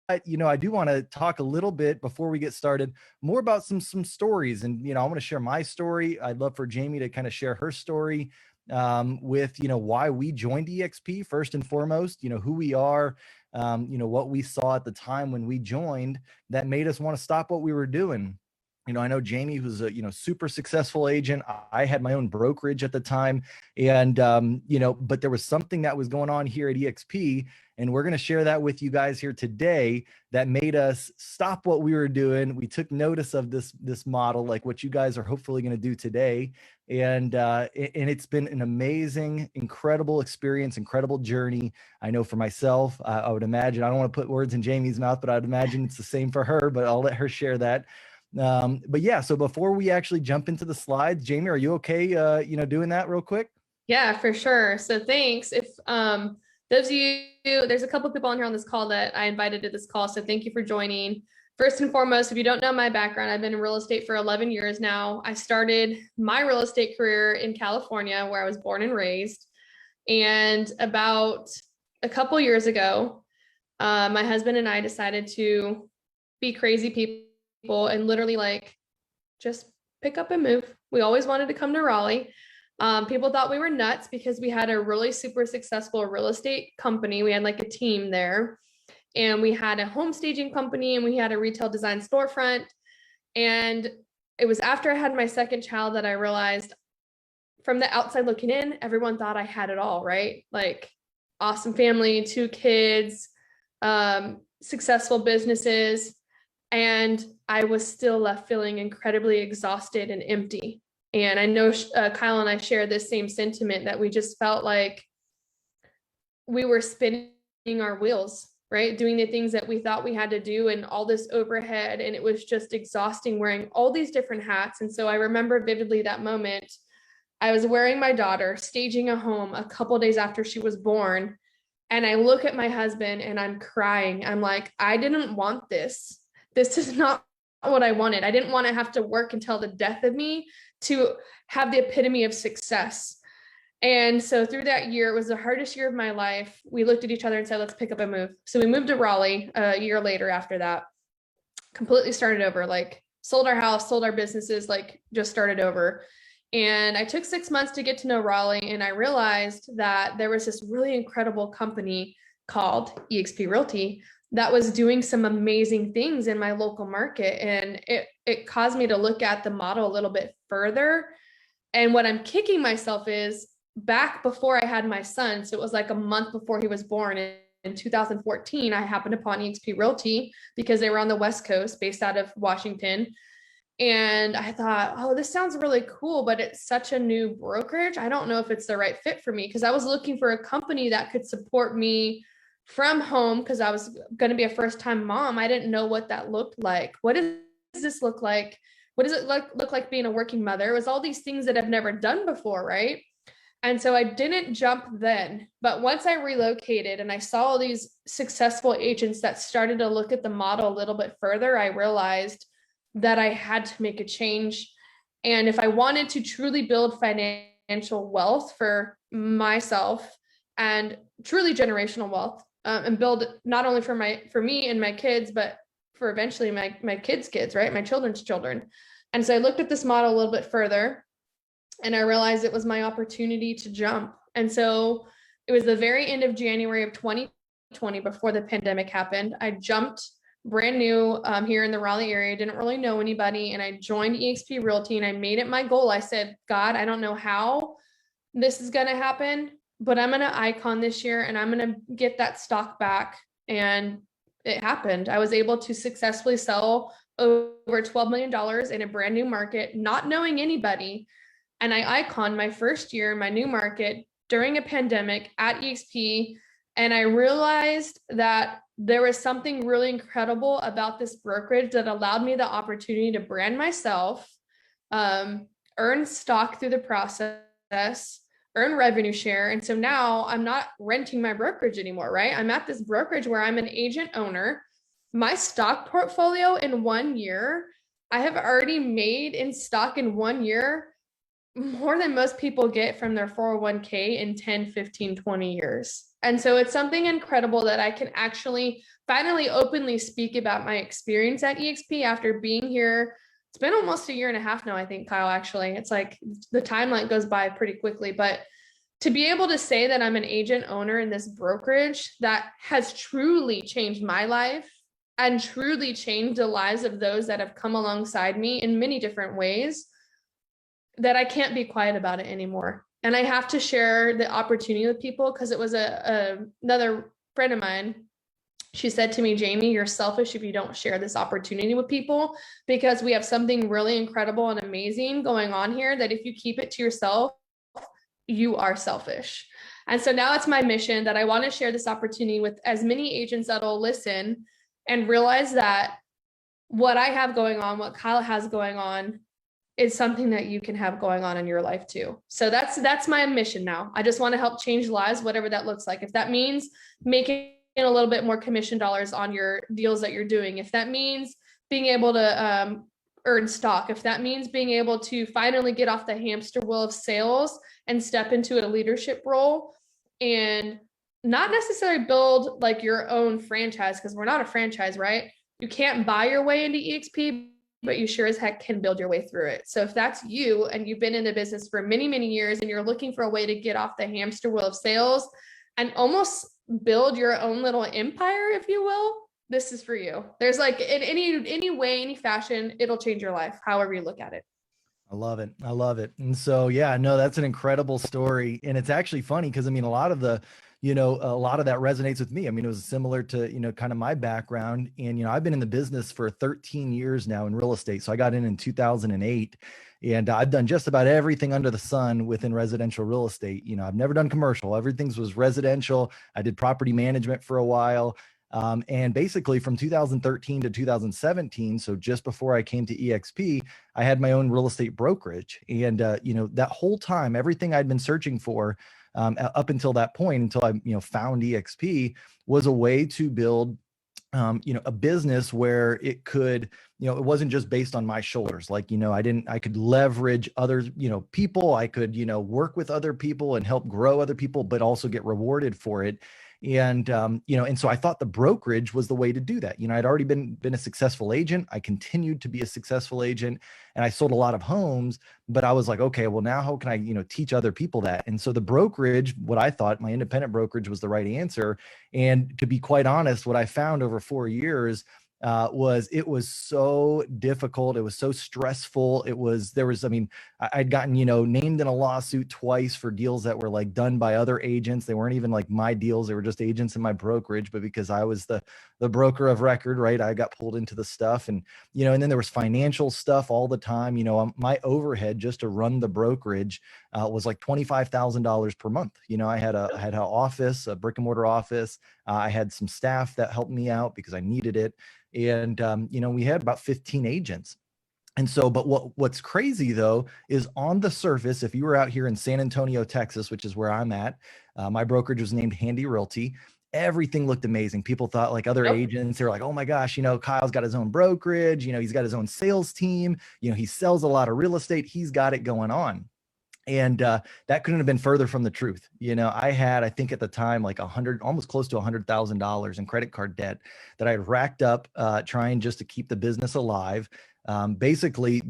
I do want to talk a little bit before we get started more about some stories. And, I want to share my story. I'd love for Jamie to kind of share her story with, why we joined EXP first and foremost, who we are, what we saw at the time when we joined that made us want to stop what we were doing. I know Jamie, who's a, super successful agent. I had my own brokerage at the time. And, but there was something that was going on here at EXP. And we're going to share that with you guys here today that made us stop what we were doing. We took notice of this model, like what you guys are hopefully going to do today. And it's been an amazing, incredible experience, incredible journey. I know for myself, I would imagine, I don't want to put words in Jamie's mouth, but I'd imagine it's the same for her, but I'll let her share that. But yeah, so before we actually jump into the slides, Jamie, are you okay, doing that real quick? Yeah, for sure. So thanks. If those of you, there's a couple of people on here on this call that I invited to this call. So thank you for joining. First and foremost, if you don't know my background, I've been in real estate for 11 years now. I started my real estate career in California, where I was born and raised. And about a couple years ago, my husband and I decided to be crazy people and literally just pick up and move. We always wanted to come to Raleigh. People thought we were nuts because we had a really super successful real estate company. We had a team there, and we had a home staging company, and we had a retail design storefront. And it was after I had my second child that I realized, from the outside looking in, everyone thought I had it all, right? Awesome family, 2 kids, successful businesses. And I was still left feeling incredibly exhausted and empty. And I know Kyle and I share this same sentiment, that we just felt like we were spinning our wheels, right? Doing the things that we thought we had to do, and all this overhead. And it was just exhausting, wearing all these different hats. And so I remember vividly that moment. I was wearing my daughter, staging a home a couple days after she was born. And I look at my husband and I'm crying. I'm like, I didn't want this. This is not what I wanted. I didn't want to have to work until the death of me to have the epitome of success. And so through that year, it was the hardest year of my life. We looked at each other and said, let's pick up and move. So we moved to Raleigh a year later after that, completely started over, sold our house, sold our businesses, just started over. And I took 6 months to get to know Raleigh. And I realized that there was this really incredible company called eXp Realty that was doing some amazing things in my local market. And it caused me to look at the model a little bit further. And what I'm kicking myself is, back before I had my son, so it was a month before he was born, in 2014, I happened upon eXp Realty because they were on the West Coast, based out of Washington. And I thought, oh, this sounds really cool, but it's such a new brokerage. I don't know if it's the right fit for me, because I was looking for a company that could support me from home, because I was going to be a first-time mom. I didn't know what that looked like. What does this look like? What does it look like being a working mother? It was all these things that I've never done before, right? And so I didn't jump then. But once I relocated and I saw all these successful agents that started to look at the model a little bit further, I realized that I had to make a change. And if I wanted to truly build financial wealth for myself, and truly generational wealth, and build not only for me and my kids, but for eventually my kids' kids, right? My children's children. And so I looked at this model a little bit further, and I realized it was my opportunity to jump. And so it was the very end of January of 2020, before the pandemic happened. I jumped brand new here in the Raleigh area, didn't really know anybody. And I joined eXp Realty, and I made it my goal. I said, God, I don't know how this is going to happen, but I'm going to icon this year, and I'm going to get that stock back. And it happened. I was able to successfully sell over $12 million in a brand new market, not knowing anybody. And I iconed my first year in my new market during a pandemic at eXp. And I realized that there was something really incredible about this brokerage that allowed me the opportunity to brand myself, earn stock through the process, earn revenue share. And so now I'm not renting my brokerage anymore, right? I'm at this brokerage where I'm an agent owner. My stock portfolio in 1 year, I have already made in stock in 1 year more than most people get from their 401k in 10, 15, 20 years. And so it's something incredible that I can actually finally openly speak about my experience at eXp after being here. It's been almost a year and a half now, I think, Kyle, actually. It's like the timeline goes by pretty quickly, but to be able to say that I'm an agent owner in this brokerage that has truly changed my life and truly changed the lives of those that have come alongside me in many different ways, that I can't be quiet about it anymore. And I have to share the opportunity with people, because it was another friend of mine. She said to me, Jamie, you're selfish if you don't share this opportunity with people, because we have something really incredible and amazing going on here that if you keep it to yourself, you are selfish. And so now it's my mission that I want to share this opportunity with as many agents that'll listen and realize that what I have going on, what Kyle has going on, is something that you can have going on in your life too. So that's my mission now. I just want to help change lives, whatever that looks like. If that means making a little bit more commission dollars on your deals that you're doing, if that means being able to earn stock, if that means being able to finally get off the hamster wheel of sales and step into a leadership role, and not necessarily build like your own franchise, because we're not a franchise, right? You can't buy your way into eXp, but you sure as heck can build your way through it. So if that's you and you've been in the business for many, many years and you're looking for a way to get off the hamster wheel of sales and almost build your own little empire, if you will, this is for you. There's like in any way, any fashion, it'll change your life, however you look at it. I love it. I love it. And so, yeah, no, that's an incredible story. And it's actually funny because I mean, a lot of that resonates with me. I mean, it was similar to, kind of my background. And, I've been in the business for 13 years now in real estate. So I got in 2008, and I've done just about everything under the sun within residential real estate. I've never done commercial. Everything was residential. I did property management for a while. And basically from 2013 to 2017, so just before I came to eXp, I had my own real estate brokerage. And, that whole time, everything I'd been searching for up until that point, until I, found eXp, was a way to build a business where it could, it wasn't just based on my shoulders. Like, I could leverage other, people. I could, work with other people and help grow other people, but also get rewarded for it. And, and so I thought the brokerage was the way to do that. I'd already been a successful agent. I continued to be a successful agent, and I sold a lot of homes, but I was like, okay, well, now how can I, teach other people that? And so the brokerage, what I thought, my independent brokerage, was the right answer. And to be quite honest, what I found over 4 years it was so difficult. It was so stressful. I'd gotten, named in a lawsuit twice for deals that were like done by other agents. They weren't even like my deals. They were just agents in my brokerage, but because I was the broker of record, right, I got pulled into the stuff. And, and then there was financial stuff all the time. My overhead just to run the brokerage was like $25,000 per month. I had an office, a brick and mortar office. I had some staff that helped me out because I needed it. And, we had about 15 agents. And so, but what's crazy though, is on the surface, if you were out here in San Antonio, Texas, which is where I'm at, my brokerage was named Handy Realty. Everything looked amazing. People thought, like, other agents, they were like, oh my gosh, Kyle's got his own brokerage, he's got his own sales team, he sells a lot of real estate. He's got it going on. And that couldn't have been further from the truth. I had, I think at the time, like almost close to $100,000 in credit card debt that I had racked up trying just to keep the business alive. Basically,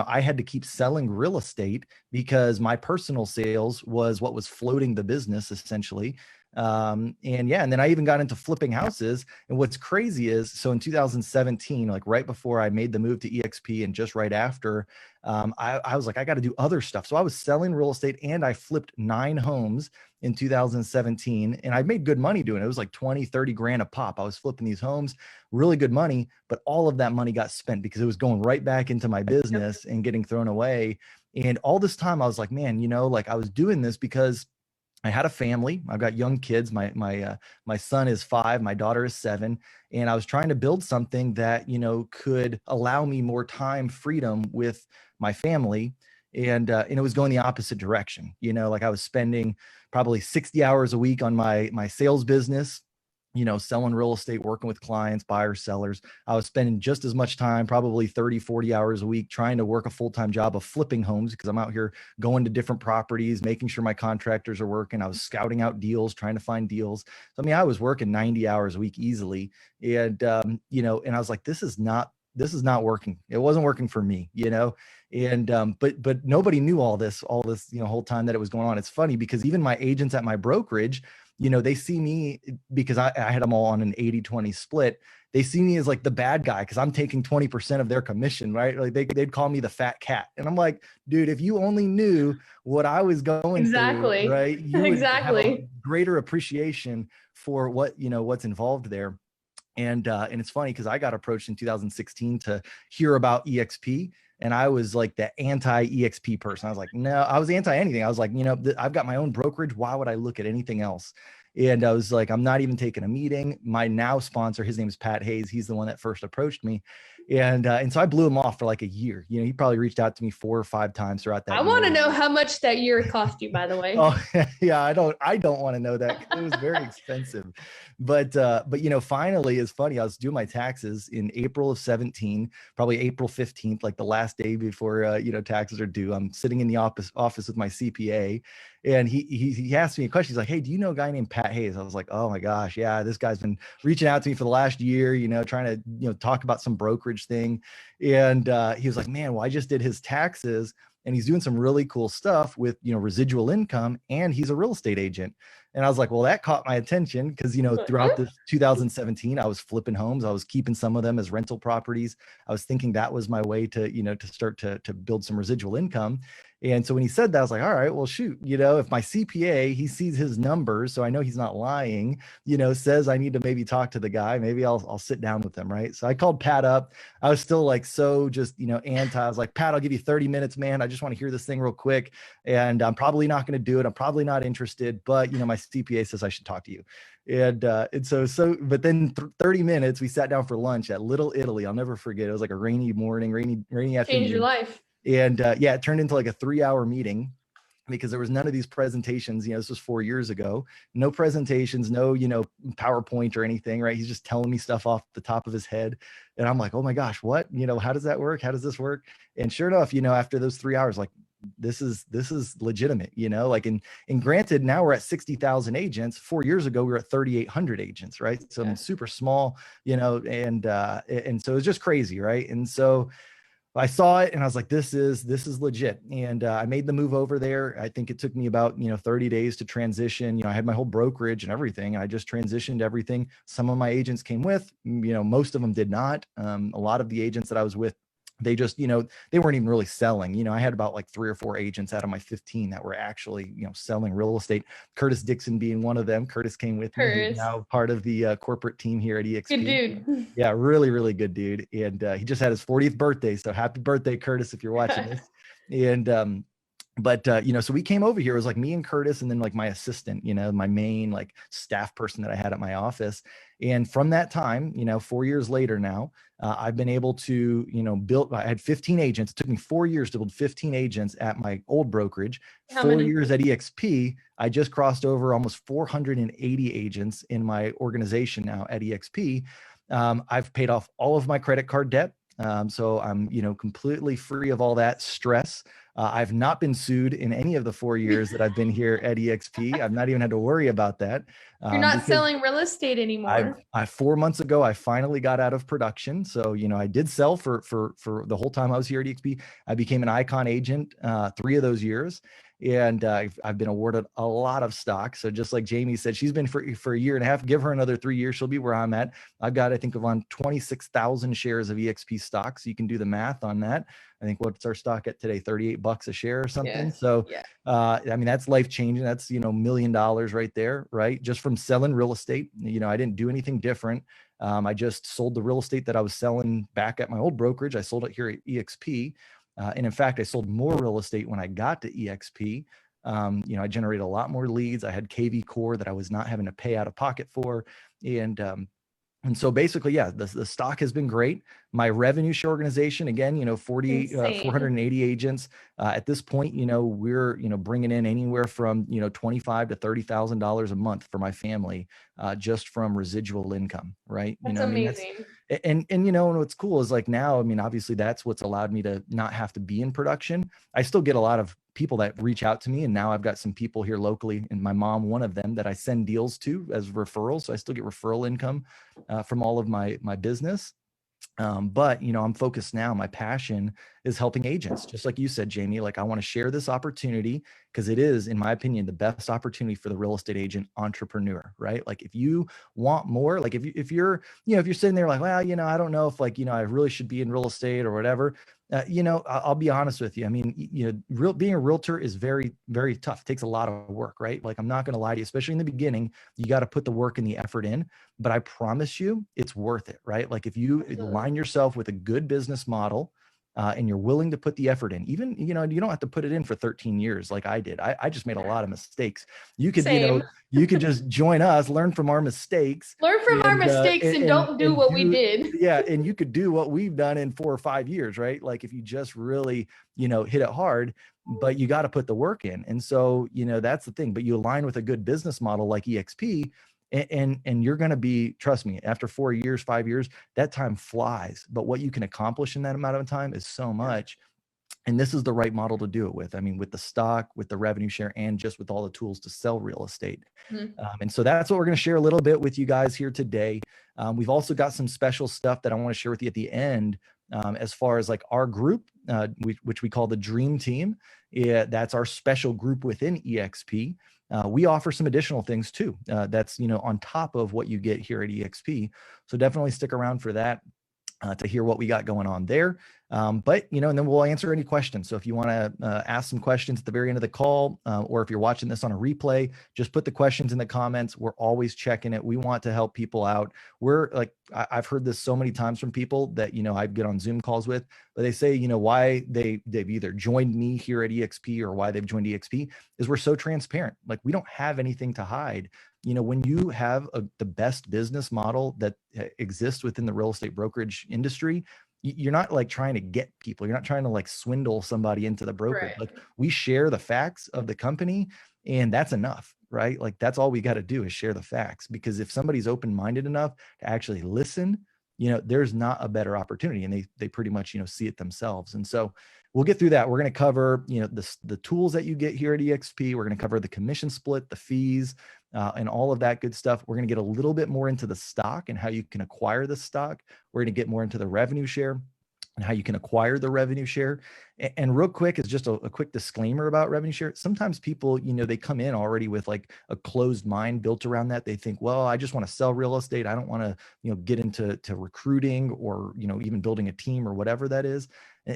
I had to keep selling real estate because my personal sales was what was floating the business essentially. And then I even got into flipping houses. And what's crazy is, so in 2017, like right before I made the move to eXp and just right after, I was like, I got to do other stuff. So I was selling real estate, and I flipped 9 homes in 2017, and I made good money doing it. It was like 20, 30 grand a pop. I was flipping these homes, really good money, but all of that money got spent because it was going right back into my business and getting thrown away. And all this time I was like, man, like I was doing this because I had a family. I've got young kids. My son is 5, my daughter is 7. And I was trying to build something that, could allow me more time, freedom with my family. And it was going the opposite direction. Like I was spending probably 60 hours a week on my sales business, selling real estate, working with clients, buyers, sellers. I was spending just as much time, probably 30, 40 hours a week, trying to work a full-time job of flipping homes, because I'm out here going to different properties, making sure my contractors are working. I was scouting out deals, trying to find deals. So, I mean, I was working 90 hours a week easily. And, and I was like, this is not working. It wasn't working for me, and, but nobody knew all this, whole time that it was going on. It's funny because even my agents at my brokerage, they see me, because I had them all on an 80-20 split. They see me as like the bad guy because I'm taking 20% of their commission, right? Like they'd call me the fat cat. And I'm like, dude, if you only knew what I was going through, right, you would have a greater appreciation for what's involved there. And it's funny because I got approached in 2016 to hear about eXp. And I was like the anti-eXp person. I was like, no, I was anti anything. I was like, I've got my own brokerage. Why would I look at anything else? And I was like, I'm not even taking a meeting. My now sponsor, his name is Pat Hayes. He's the one that first approached me. And so I blew him off for like a year. He probably reached out to me 4 or 5 times throughout that year. I want to know how much that year cost you, by the way. Oh yeah, I don't want to know that. It was very expensive. But finally, it's funny. I was doing my taxes in April of 17, probably April 15th, like the last day before taxes are due. I'm sitting in the office with my CPA, and he asked me a question. He's like, "Hey, do you know a guy named Pat Hayes?" I was like, "Oh my gosh, yeah, this guy's been reaching out to me for the last year, trying to talk about some brokerage thing." And he was like, "Man, well, I just did his taxes, and he's doing some really cool stuff with, residual income, and he's a real estate agent." And I was like, well, that caught my attention because, throughout this 2017, I was flipping homes. I was keeping some of them as rental properties. I was thinking that was my way to, to start to build some residual income. And so when he said that, I was like, all right, well, shoot, if my CPA, he sees his numbers, so I know he's not lying, says I need to maybe talk to the guy, maybe I'll sit down with him. Right. So I called Pat up. I was still like, so just, anti. I was like, Pat, I'll give you 30 minutes, man. I just want to hear this thing real quick. And I'm probably not going to do it. I'm probably not interested, but my CPA says I should talk to you. And so, but then 30 minutes, we sat down for lunch at Little Italy. I'll never forget. It was like a rainy morning, rainy afternoon. Changed your life. And it turned into like a 3-hour meeting because there was none of these presentations. This was 4 years ago. No presentations, no, PowerPoint or anything, right? He's just telling me stuff off the top of his head. And I'm like, oh my gosh, what? How does that work? How does this work? And sure enough, after those 3 hours, like, this is legitimate, and granted, now we're at 60,000 agents. 4 years ago, we were at 3,800 agents, right? So I'm super small, and so it's just crazy, right? And so I saw it and I was like, this is legit. And I made the move over there. I think it took me about, 30 days to transition. I had my whole brokerage and everything. And I just transitioned everything. Some of my agents came with, most of them did not. A lot of the agents that I was with, they just, they weren't even really selling. I had about like 3 or 4 agents out of my 15 that were actually, selling real estate. Curtis Dixon being one of them. Curtis came with me. He's now part of the corporate team here at eXp. Good dude. Yeah, really, really good dude. And he just had his 40th birthday. So happy birthday, Curtis, if you're watching this. And so we came over here. It was like me and Curtis, and then like my assistant, my main like staff person that I had at my office. And from that time, 4 years later now, I've been able to, I had 15 agents. It took me 4 years to build 15 agents at my old brokerage. 4 years at eXp. I just crossed over almost 480 agents in my organization now at eXp. I've paid off all of my credit card debt. So I'm, completely free of all that stress. I've not been sued in any of the 4 years that I've been here at eXp. I've not even had to worry about that. You're not selling real estate anymore. 4 months ago, I finally got out of production. So, I did sell for the whole time I was here at eXp. I became an Icon agent 3 of those years. And I've been awarded a lot of stock. So just like Jamie said, she's been for a year and a half. Give her another 3 years, she'll be where I'm at. I've got, I think, around 26,000 shares of eXp stock. So you can do the math on that. I think what's our stock at today? $38 a share or something. Yeah. So, I mean, that's life changing. That's, $1 million right there, right? Just from selling real estate. I didn't do anything different. I just sold the real estate that I was selling back at my old brokerage. I sold it here at eXp. And in fact, I sold more real estate when I got to eXp. I generated a lot more leads. I had KV Core that I was not having to pay out of pocket for. And And so basically, yeah, the stock has been great. My revenue share organization, again, 480 agents. At this point, we're, bringing in anywhere from, 25 to $30,000 a month for my family, just from residual income, right? That's I mean, amazing. and what's cool is like now, I mean, obviously that's what's allowed me to not have to be in production. I still get a lot of people that reach out to me, and now I've got some people here locally, and my mom, one of them, that I send deals to as referrals. So I still get referral income from all of my business. But I'm focused now. My passion is helping agents, just like you said, Jamie. Like, I want to share this opportunity because it is, in my opinion, the best opportunity for the real estate agent entrepreneur, right? Like, if you want more, like if you're sitting there like, well, I don't know if I really should be in real estate or whatever. I'll be honest with you. I mean, being a realtor is very, very tough. It takes a lot of work, right? Like, I'm not going to lie to you, especially in the beginning. You got to put the work and the effort in, but I promise you it's worth it, right? Like, if you align yourself with a good business model, and you're willing to put the effort in, even, you don't have to put it in for 13 years like I did. I just made a lot of mistakes. You could, Same. you could just join us, learn from our mistakes. Learn from our mistakes and don't do what we did. Yeah. And you could do what we've done in 4 or 5 years, right? Like, if you just really, hit it hard, but you got to put the work in. And so, that's the thing. But you align with a good business model like eXp, and you're going to be, trust me, after 4 years, 5 years, that time flies. But what you can accomplish in that amount of time is so much. And this is the right model to do it with. I mean, with the stock, with the revenue share, and just with all the tools to sell real estate. And so that's what we're going to share a little bit with you guys here today. We've also got some special stuff that I want to share with you at the end, as far as like our group, which we call the Dream Team. Yeah, that's our special group within eXp. We offer some additional things too. That's, on top of what you get here at eXp. So definitely stick around for that. To hear what we got going on there. But, and then we'll answer any questions. So if you want to ask some questions at the very end of the call, or if you're watching this on a replay, just put the questions in the comments. We're always checking it. We want to help people out. We're like, I've heard this so many times from people that, I get on Zoom calls with, but they say, why they've either joined me here at eXp or why they've joined eXp is we're so transparent. Like, we don't have anything to hide. When you have the best business model that exists within the real estate brokerage industry, you're not like trying to get people. You're not trying to like swindle somebody into the brokerage. Right. Like, we share the facts of the company, and that's enough, right? Like, that's all we got to do is share the facts, because if somebody's open-minded enough to actually listen, there's not a better opportunity, and they pretty much, see it themselves. And so we'll get through that. We're going to cover, the tools that you get here at eXp. We're going to cover the commission split, the fees, and all of that good stuff. We're going to get a little bit more into the stock and how you can acquire the stock. We're going to get more into the revenue share and how you can acquire the revenue share. And real quick is just a quick disclaimer about revenue share. Sometimes people, they come in already with like a closed mind built around that. They think, well, I just want to sell real estate. I don't want to, get into recruiting or, even building a team or whatever that is.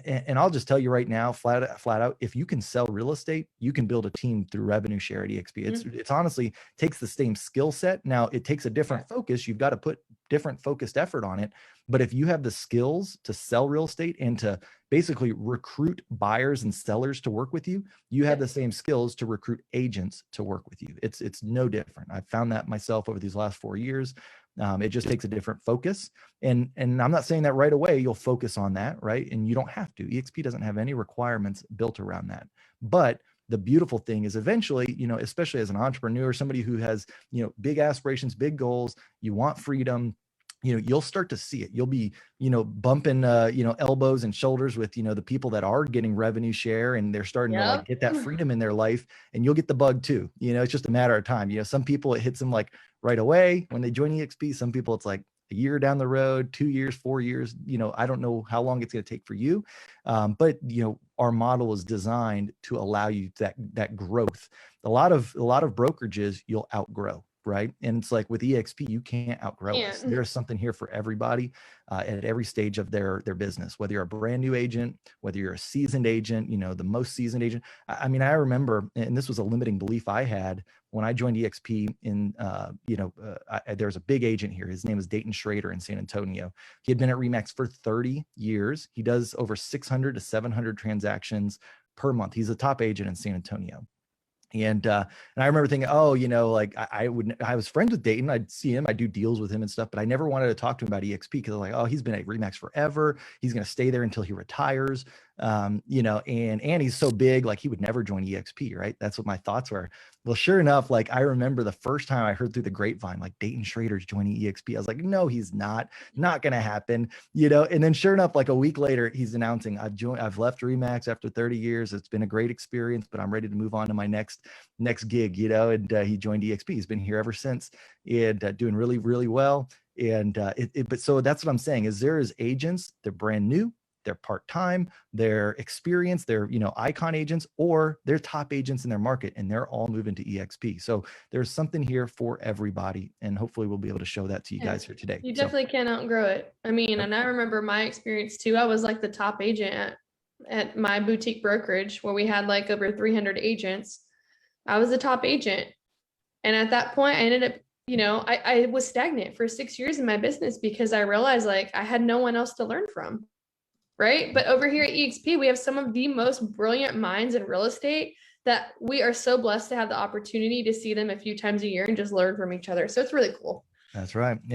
And I'll just tell you right now, flat out, if you can sell real estate, you can build a team through revenue share at eXp. It's honestly takes the same skill set. Now, it takes a different focus. You've got to put different focused effort on it. But if you have the skills to sell real estate and to basically recruit buyers and sellers to work with you, you have the same skills to recruit agents to work with you. It's no different. I've found that myself over these last 4 years. It just takes a different focus. And I'm not saying that right away you'll focus on that, right? And you don't have to. eXp doesn't have any requirements built around that. But the beautiful thing is eventually, especially as an entrepreneur, somebody who has, big aspirations, big goals, you want freedom, you'll start to see it. You'll be, bumping, elbows and shoulders with, the people that are getting revenue share, and they're starting to like get that freedom in their life, and you'll get the bug too. It's just a matter of time. Some people, it hits them like right away when they join eXp. Some people, it's like a year down the road, 2 years, 4 years, I don't know how long it's going to take for you. But, our model is designed to allow you that growth. A lot of brokerages you'll outgrow. Right. And it's like with eXp, you can't outgrow us. There's something here for everybody at every stage of their business, whether you're a brand new agent, whether you're a seasoned agent, the most seasoned agent. I mean, I remember, and this was a limiting belief I had when I joined eXp there's a big agent here. His name is Dayton Schrader in San Antonio. He had been at RE/MAX for 30 years. He does over 600 to 700 transactions per month. He's a top agent in San Antonio. And I remember thinking, oh, you know, like I was friends with Dayton. I'd see him, I'd do deals with him and stuff, but I never wanted to talk to him about eXp because I'm like, oh, he's been at Remax forever. He's going to stay there until he retires. You know, and he's so big, like he would never join eXp, right? That's what my thoughts were. Well, sure enough, like I remember the first time I heard through the grapevine, like Dayton Schrader's joining eXp. I was like, no, he's not going to happen, you know? And then sure enough, like a week later, he's announcing I've left Remax after 30 years. It's been a great experience, but I'm ready to move on to my next gig, you know, and he joined eXp. He's been here ever since, and doing really, really well. And but so that's what I'm saying is there is agents, they're brand new, they're part-time, they're experienced, they're, you know, icon agents, or they're top agents in their market, and they're all moving to eXp. So there's something here for everybody, and hopefully we'll be able to show that to you guys here today. You definitely can't outgrow it. I mean, and I remember my experience too. I was like the top agent at my boutique brokerage where we had like over 300 agents. I was the top agent. And at that point, I ended up, you know, I was stagnant for 6 years in my business because I realized like I had no one else to learn from. Right. But over here at eXp, we have some of the most brilliant minds in real estate that we are so blessed to have the opportunity to see them a few times a year and just learn from each other. So it's really cool. That's right. Yeah.